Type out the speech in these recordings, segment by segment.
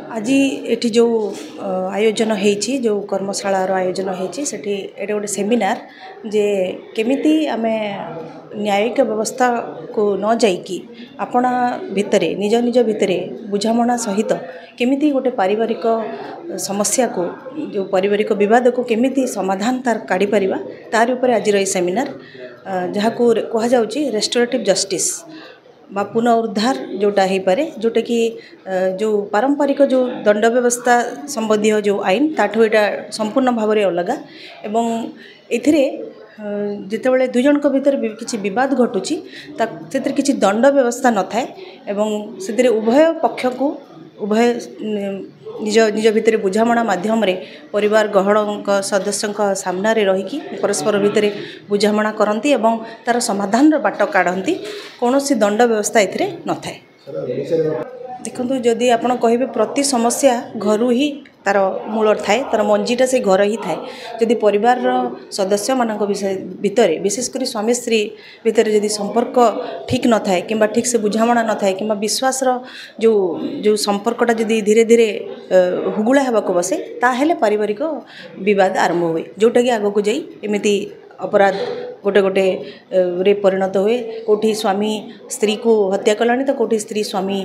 आज एठी जो आयोजन होईची जो कर्मशाला आयोजन होईची सेठी एटे गोटे सेमिनार जे केमिति आमे न्यायिक व्यवस्था को न जाइकी आपना भितरे निज निज भितरे बुझामणा सहित केमिति गोटे पारिवारिक समस्या को जो पारिवारिक विवाद को केमिति समाधान तार काढ़ी परिबा तार ऊपर आज रही सेमिनार जहाँ को कहा जाउची रेस्टोरेटिव जस्टिस बा पुनरुद्धार जोटा हो पारे जोटा कि जो पारंपरिक जो दंड व्यवस्था संबंधी जो आईन ताठू यहाँ संपूर्ण भाव में अलग एवं एथिरे जितेबाला दुई जन भितर किसी बद घटुची किसी दंड व्यवस्था न थाए एवं से उभय पक्ष को उभय निज निज भितर बुझामणा माध्यम रे परिवार गहड़ सदस्यों सामना रे रहीकि परस्पर भितर बुझामणा करती एवं तार समाधान बाट काढ़ती कौन सी दंड व्यवस्था एथिरे न थाए। देखो जदि आप कहे प्रति समस्या घर ही तार मूल थाए तार मंजीटा से घर ही थाए जदि परिवार सदस्य मान विषय भितर विशेषकर स्वामी स्त्री भितर जदि संपर्क ठीक न थाए कि ठीक से बुझामणा न थाए कि विश्वास जो जो संपर्कटा जदि धीरे धीरे हुगुला होगा बसे ताहेले पारिवारिक विवाद आरंभ हुए जोटा कि आगक जाई एमिति अपराध गोटे गोटे रे परिणत हुए कोठी स्वामी स्त्री को हत्या कलानी तो कोठी स्त्री स्वामी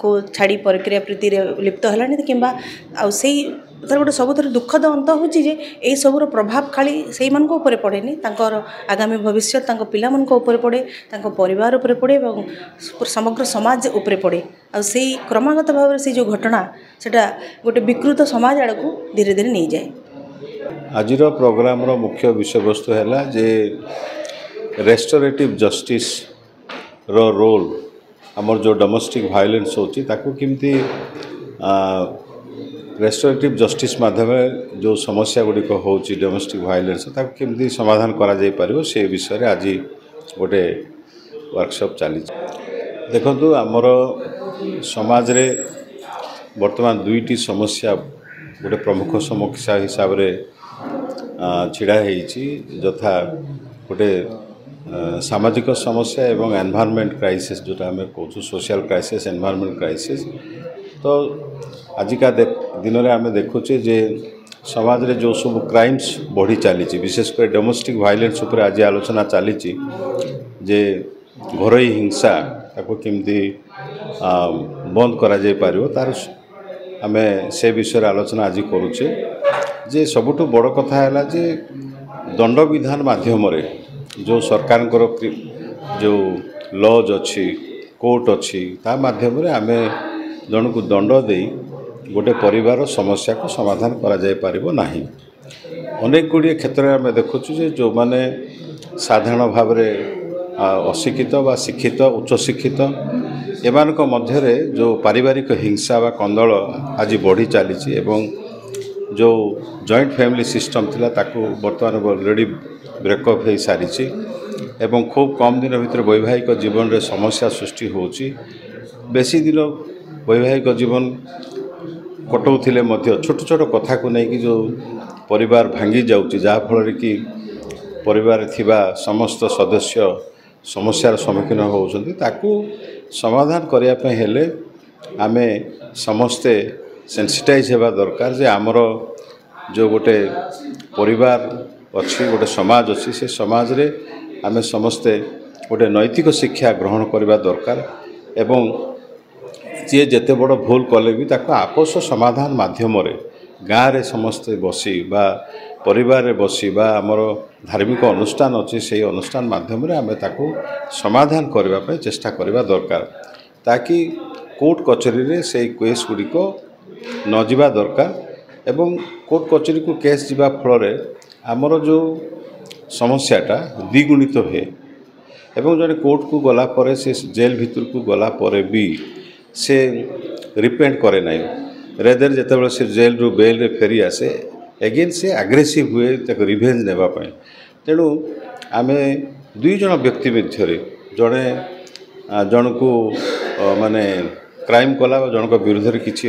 को छाड़ी प्रक्रिया प्रीति रे लिप्त हलानी तो किंबा आ सेही तार गोटे सबुथ दुखद अंत हो यही सबूर प्रभाव खाली से ऊपर पड़ेनि तांकर आगामी भविष्य तांको पिला मन को ऊपर पड़े तांको परिवार ऊपर पड़े और समग्र समाज ऊपर पड़े आ सेही क्रमागत भाव से जो घटना सेटा गोटे विकृत समाज आड़ को धीरे धीरे नहीं जाए। आजिर प्रोग्राम रो मुख्य विषय वस्तु है जे रेस्टोरेटिव जस्टिस रो रोल आमर जो डोमेस्टिक वायलेंस होची ताकू किमती रेस्टोरेटिव जस्टिस माध्यम जो समस्या गुड़िक होची डोमेस्टिक वायलेंस ताकू किमती समाधान करा जाई परिबो से विषय रे आज गोटे वर्कशॉप चली। देखंतु आमर समाज रे वर्तमान दुईटी समस्या गोटे प्रमुख समस्या हिसाब रे छिड़ा होईची यथा गोटे सामाजिक समस्या एवं एनवायरनमेंट क्राइसिस जोटा आम कहूँ सोशल क्राइसिस एनवायरनमेंट क्राइसिस। तो आजिका दिन में आम देखुचे जे समाज रे जो सब क्राइम्स बढ़ी चली विशेषकर डोमेस्टिक वायलेंस उपर आज आलोचना चली जे घरोई हिंसा ताको किमती बंद करा जाई पारिबो तार आम से विषय आलोचना आज करुचे जे सबुठ बड़ कथा है जे दंड विधान माध्यम रे जो सरकार जो लॉज अच्छी कोर्ट अच्छी ता माध्यम रे आम जन को दंड दे गोटे परिवार समस्या को समाधान करा जाय पारिबो नाही। अनेक गुड़िए क्षेत्र में आम देखुचु जे जो माने साधारण भाव में अशिक्षित बा शिक्षित उच्च शिक्षित एमानक मध्यरे जो पारिवारिक हिंसा बा कंदल आज बढ़ी चली एवं जो जॉइंट फैमिली सिस्टम थिला ताकू वर्तमान ऑलरेडी ब्रेकअप हो सारी एवं खूब कम दिन भीतर वैवाहिक जीवन रे समस्या सृष्टि होची बेसी दिन वैवाहिक जीवन कटौले छोट छोट कथा को लेकिन जो परिवार भांगी जाऊँगी जहाँफल कि परिवार थिबा समस्त सदस्य समस्यार सम्मुखीन होउछन्ति ताकू समाधान करने हेले आमे समस्ते सेंसिटाइज हेबा दरकार जे आमर जो गोटे परिवार अच्छी गोटे समाज अच्छी से समाज रे आमे समस्ते गोटे नैतिक शिक्षा ग्रहण करबा दरकार एवं जे जेते बड़ भूल कले भी ताको आपस समाधान माध्यम रे गाँव रे समस्ते बसी बा परिवार रे बसी बा आमर धार्मिक अनुष्ठान अच्छी से अनुष्ठान माध्यम रे आमे ताको समाधान करबा पे चेष्टा करबा दरकार ताकि कोर्ट कचेरी रे से केस गुड़िक न जिबा दरकार एवं कोर्ट कचेरी को केस जिबा फल आमर जो समस्याटा द्विगुणित हुए एवं जड़े कोर्ट को गला परे से जेल भितर को गला परे भी से रिपेंट करे ना रेदर जिते से जेल रु बेल रे फेरी आसे एगेन से आग्रेसिव हुए ताको रिभेंज नेबा पय। तेणु आमे दुई जन व्यक्ति मध्य जड़े जन को माने क्राइम कला जन को विरुद्ध किसी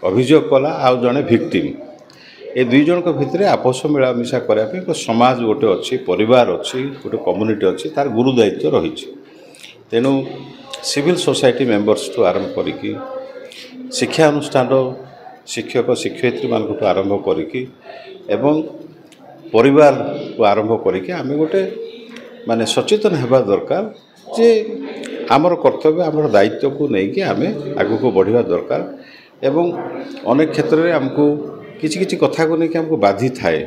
अभियोग कला आ जड़े भिक्टिम ए दुई जन भितर आपस मिलामिशा करने समाज गोटे अच्छी परिवार अच्छी गोटे कम्युनिटी अच्छी तार गुरु दायित्व रही। तेणु सिविल सोसाइटी मेंबर्स ठू आरंभ करिकी ଶିକ୍ଷାନୁଷ୍ଠାନ ଶିକ୍ଷକ ଶିକ୍ଷୟିତ୍ରୀମାନଙ୍କଠୁ ଆରମ୍ଭ କରିକି ଏବଂ ପରିବାରକୁ ଆରମ୍ଭ କରିକି ଆମେ ଗୋଟେ ମାନେ ସଚେତନ ହେବା ଦରକାର ଯେ ଆମର କର୍ତ୍ତବ୍ୟ ଆମର ଦାୟିତ୍ୱକୁ ନେଇକି ଆମେ ଆଗକୁ ବଢ଼ିବା ଦରକାର ଏବଂ ଅନେକ କ୍ଷେତ୍ରରେ ଆମକୁ କିଛି କିଛି କଥାକୁ ନେଇକି ଆମକୁ ବାଧିଥାଏ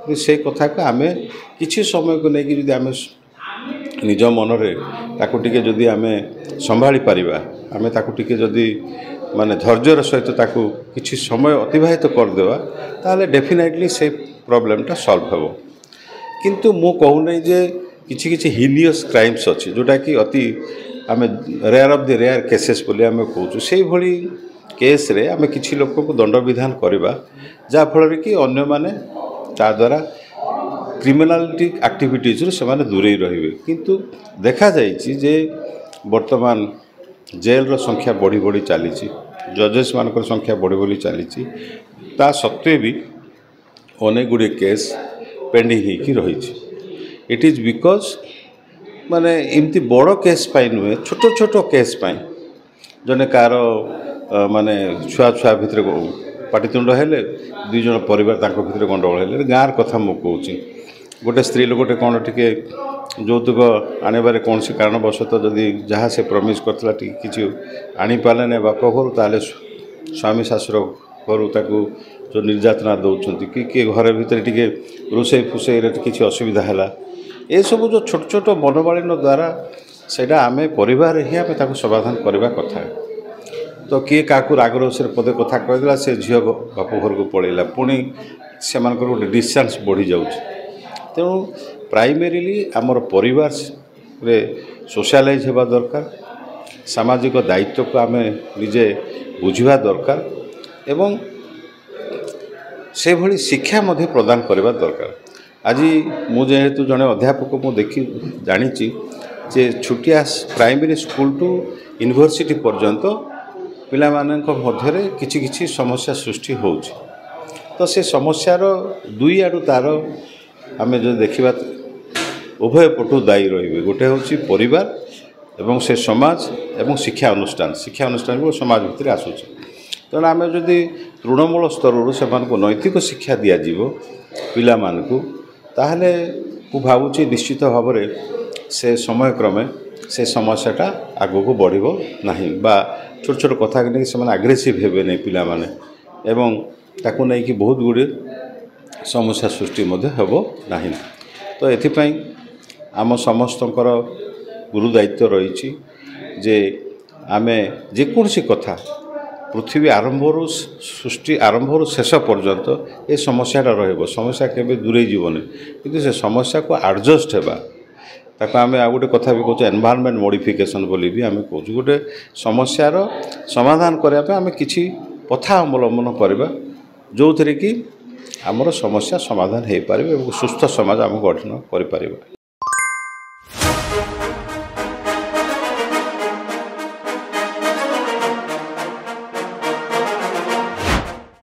କିନ୍ତୁ ସେ କଥାକୁ ଆମେ କିଛି ସମୟକୁ ନେଇକି ଯଦି ଆମେ ନିଜ ମନରେ ତାକୁ ଟିକେ ଯଦି ଆମେ ସମ୍ଭାଳି ପାରିବା ଆମେ ତାକୁ ଟିକେ ଯଦି ମାନେ ଧୈର୍ଯ୍ୟର ସହିତ ତାକୁ କିଛି ସମୟ ଅତିବାହିତ କରିଦେବା ତାହେଲେ ଡେଫିନେଟଲି ସେ ପ୍ରୋବ୍ଲେମଟା ସଲ୍ଭ ହେବ କିନ୍ତୁ ମୁଁ କହୁନାହିଁ ଯେ କିଛି କିଛି ହିନିୟସ୍ କ୍ରାଇମ୍ସ ଅଛି ଯେଉଁଟାକି ଅତି ଆମେ rare of the rare cases ବୋଲି ଆମେ କହୁଛୁ ସେଇଭଳି କେସ୍ରେ ଆମେ କିଛି ଲୋକଙ୍କୁ ଦଣ୍ଡବିଧାନ କରିବା ଯାହାଫଳରେ କି ଅନ୍ୟମାନେ ତାଦ୍ୱାରା କ୍ରିମିନାଲିଟି ଆକ୍ଟିଭିଟିଜ୍ରୁ ସେମାନେ ଦୂରେଇ ରହିବେ କିନ୍ତୁ ଦେଖାଯାଇଛି ଯେ ବର୍ତ୍ତମାନ ଜେଲ୍ର ସଂଖ୍ୟା ବଢ଼ି ବଢ଼ି ଚାଲିଛି ଜଜେସ୍ ମାନଙ୍କର ସଂଖ୍ୟା ବଢ଼ି ବଢ଼ି ଚାଲିଛି ତା ସତ୍ତ୍ୱେ ବି ଅନେକ ଗୁଡ଼ିଏ କେସ୍ ପେଣ୍ଡିଂ ହେଇକି ରହିଛି ଇଟ୍ ଇଜ୍ ବିକଜ୍ ମାନେ ଏମିତି ବଡ଼ କେସ୍ ପାଇଁ ନୁହେଁ ଛୋଟ ଛୋଟ କେସ୍ ପାଇଁ ଜଣେ କାହାର ମାନେ ଛୁଆ ଭିତରେ ପାଟିତୁଣ୍ଡ ହେଲେ ଦୁଇ ଜଣ ପରିବାର ତାଙ୍କ ଭିତରେ ଗଣ୍ଡଗୋଳ ହେଲେ ଗାଁର କଥା ମୁଁ କହୁଛି ଗୋଟେ ସ୍ତ୍ରୀ ଲୋକଟେ କ'ଣ ଟିକେ ଯୌତୁକ ଆଣିବାରେ କୌଣସି କାରଣବଶତଃ ଯଦି ଯାହା ସେ ପ୍ରମିସ୍ କରିଥିଲା ଟିକେ କିଛି ଆଣିପାରିଲେନି ବାପ ଘରୁ ତାହେଲେ ସ୍ୱାମୀ ଶାଶୁର ଘରୁ ତାକୁ ଯେଉଁ ନିର୍ଯାତନା ଦେଉଛନ୍ତି କି କିଏ ଘର ଭିତରେ ଟିକେ ରୋଷେଇ ଫୁଷେଇରେ କିଛି ଅସୁବିଧା ହେଲା ଏସବୁ ଯେଉଁ ଛୋଟ ଛୋଟ ମନୋମାଳିନ୍ୟ ଦ୍ୱାରା ସେଇଟା ଆମେ ପରିବାରରେ ହିଁ ଆମେ ତାକୁ ସମାଧାନ କରିବା କଥା ତ କିଏ କାହାକୁ ରାଗ ରୋଷରେ ପଦେ କଥା କହିଦେଲା ସେ ଝିଅ ବାପ ଘରକୁ ପଳେଇଲା ପୁଣି ସେମାନଙ୍କର ଗୋଟେ ଡିଷ୍ଟାନ୍ସ ବଢ଼ିଯାଉଛି ତେଣୁ ପ୍ରାଇମେରିଲି ଆମର ପରିବାରରେ ସୋସିଆଲାଇଜ୍ ହେବା ଦରକାର ସାମାଜିକ ଦାୟିତ୍ୱକୁ ଆମେ ନିଜେ ବୁଝିବା ଦରକାର ଏବଂ ସେଭଳି ଶିକ୍ଷା ମଧ୍ୟ ପ୍ରଦାନ କରିବା ଦରକାର ଆଜି ମୁଁ ଯେହେତୁ ଜଣେ ଅଧ୍ୟାପକ ମୁଁ ଜାଣିଛି ଯେ ଛୋଟିଆ ପ୍ରାଇମେରୀ ସ୍କୁଲ ଟୁ ୟୁନିଭର୍ସିଟି ପର୍ଯ୍ୟନ୍ତ ପିଲାମାନଙ୍କ ମଧ୍ୟରେ କିଛି କିଛି ସମସ୍ୟା ସୃଷ୍ଟି ହେଉଛି ତ ସେ ସମସ୍ୟାର ଦୁଇ ଆଡ଼ୁ ତା'ର ଆମେ ଯଦି ଦେଖିବା ଉଭୟ ପଟୁ ଦାୟୀ ରହିବେ ଗୋଟେ ହେଉଛି ପରିବାର ଏବଂ ସେ ସମାଜ ଏବଂ ଶିକ୍ଷା ଅନୁଷ୍ଠାନକୁ ସମାଜ ଭିତରେ ଆସୁଛି ତେଣୁ ଆମେ ଯଦି ତୃଣମୂଳ ସ୍ତରରୁ ସେମାନଙ୍କୁ ନୈତିକ ଶିକ୍ଷା ଦିଆଯିବ ପିଲାମାନଙ୍କୁ ତାହେଲେ ମୁଁ ଭାବୁଛି ନିଶ୍ଚିତ ଭାବରେ ସେ ସମୟକ୍ରମେ ସେ ସମସ୍ୟାଟା ଆଗକୁ ବଢ଼ିବ ନାହିଁ ବା ଛୋଟ ଛୋଟ କଥାକୁ ନେଇକି ସେମାନେ ଆଗ୍ରେସିଭ୍ ହେବେ ନାହିଁ ପିଲାମାନେ ଏବଂ ତାକୁ ନେଇକି ବହୁତ ଗୁଡ଼ିଏ ସମସ୍ୟା ସୃଷ୍ଟି ମଧ୍ୟ ହେବ ନାହିଁ ତ ଏଥିପାଇଁ ଆମ ସମସ୍ତଙ୍କର ଗୁରୁ ଦାୟିତ୍ୱ ରହିଛି ଯେ ଆମେ ଯେକୌଣସି କଥା ପୃଥିବୀ ଆରମ୍ଭରୁ ଶେଷ ପର୍ଯ୍ୟନ୍ତ ଏ ସମସ୍ୟାଟା ରହିବ ସମସ୍ୟା କେବେ ଦୂରେଇ ଯିବନି କିନ୍ତୁ ସେ ସମସ୍ୟାକୁ ଆଡ଼ଜଷ୍ଟ ହେବା ତାକୁ ଆମେ ଆଉ ଗୋଟେ କଥା ବି କହୁଛୁ ଏନଭାୟରନମେଣ୍ଟ ମୋଡ଼ିଫିକେସନ୍ ବୋଲି ବି ଆମେ କହୁଛୁ ଗୋଟେ ସମସ୍ୟାର ସମାଧାନ କରିବା ପାଇଁ ଆମେ କିଛି ପନ୍ଥା ଅବଲମ୍ବନ କରିବା ଯେଉଁଥିରେ କି ଆମର ସମସ୍ୟା ସମାଧାନ ହୋଇପାରିବ ଏବଂ ସୁସ୍ଥ ସମାଜ ଆମେ ଗଠନ କରିପାରିବା।